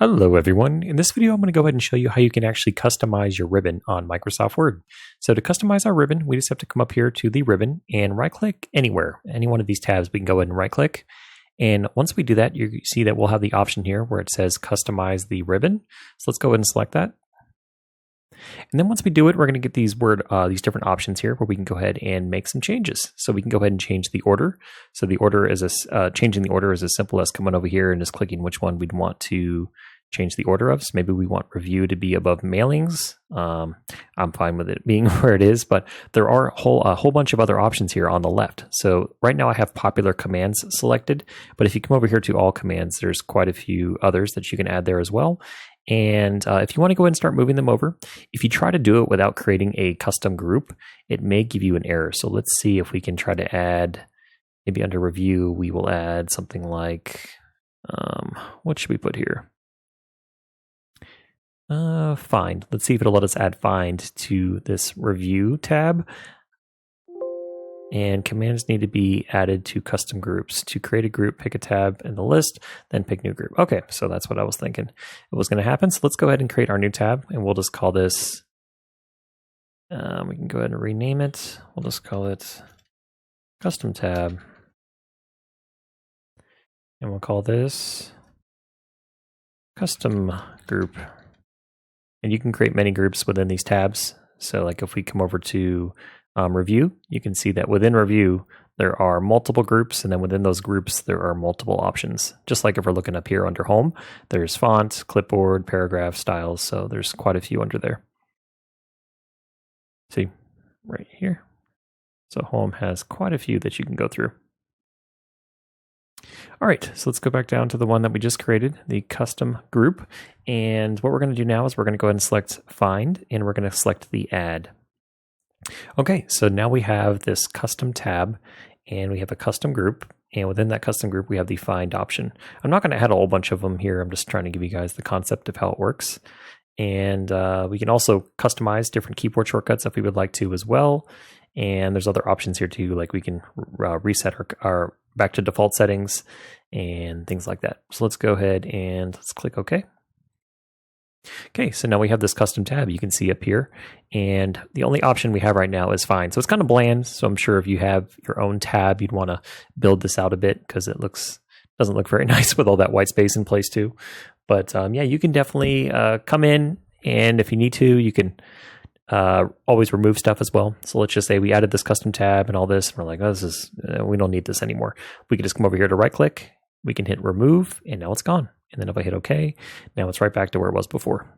Hello everyone. In this video, I'm going to go ahead and show you how you can actually customize your ribbon on Microsoft Word. So to customize our ribbon, we just have to come up here to the ribbon and right click anywhere. Any one of these tabs, we can go ahead and right click. And once we do that, you see that we'll have the option here where it says customize the ribbon. So let's go ahead and select that. And then once we do it, we're going to get these different options here where we can go ahead and make some changes. So we can go ahead and change the order. So the order is changing the order is as simple as coming over here and just clicking which one we'd want to change the order of. So maybe we want review to be above mailings. I'm fine with it being where it is, but there are a whole bunch of other options here on the left. So right now I have popular commands selected, but if you come over here to all commands, there's quite a few others that you can add there as well. And if you want to go ahead and start moving them over, if you try to do it without creating a custom group, it may give you an error. So let's see if we can try to add, maybe under review, we will add something like, what should we put here? Find. Let's see if it'll let us add find to this review tab. And commands need to be added to custom groups. To create a group, pick a tab in the list, then pick new group. Okay, so that's what I was thinking it was going to happen. So let's go ahead and create our new tab, and we'll just call this, we can go ahead and rename it. We'll just call it custom tab. And we'll call this custom group. And you can create many groups within these tabs. So like if we come over to review, you can see that within review, there are multiple groups, and then within those groups, there are multiple options. Just like if we're looking up here under home, there's font, clipboard, paragraph, styles. So there's quite a few under there. See, right here. So home has quite a few that you can go through. All right, so let's go back down to the one that we just created, the custom group. And what we're going to do now is we're going to go ahead and select find, and we're going to select the add. Okay, so now we have this custom tab and we have a custom group, and within that custom group we have the find option. I'm not going to add a whole bunch of them here. I'm just trying to give you guys the concept of how it works. And we can also customize different keyboard shortcuts if we would like to as well. And there's other options here too, like we can reset our back to default settings and things like that. So let's go ahead and let's click OK. Okay, so now we have this custom tab you can see up here, and the only option we have right now is find. So it's kind of bland, so I'm sure if you have your own tab, you'd want to build this out a bit because it doesn't look very nice with all that white space in place too. But yeah, you can definitely come in, and if you need to, you can always remove stuff as well. So let's just say we added this custom tab and all this, and we're like, oh, we don't need this anymore. We can just come over here to right click, we can hit remove, and now it's gone. And then if I hit OK, now it's right back to where it was before.